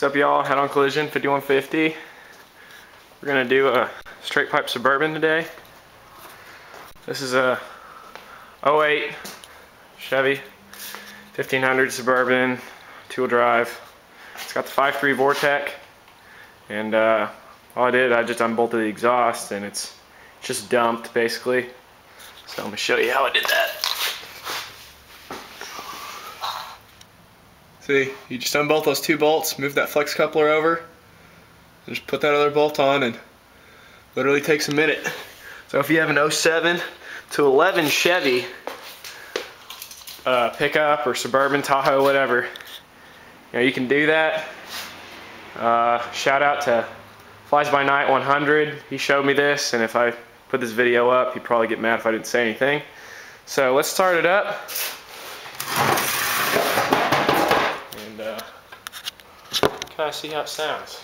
What's up, y'all? Head on collision 5150. We're gonna do a straight pipe Suburban today. This is a 08 Chevy 1500 Suburban, 2-wheel drive. It's got the 5.3 Vortec, and all I just unbolted the exhaust, and it's just dumped basically. So I'm gonna show you how I did that. See, you just unbolt those 2 bolts, move that flex coupler over, and just put that other bolt on, and literally takes a minute. So if you have an 07 to 11 Chevy pickup or Suburban, Tahoe, whatever, you can do that. Shout out to Flies by Night 100. He showed me this, and if I put this video up, he'd probably get mad if I didn't say anything. So let's start it up. And kind of see how it sounds.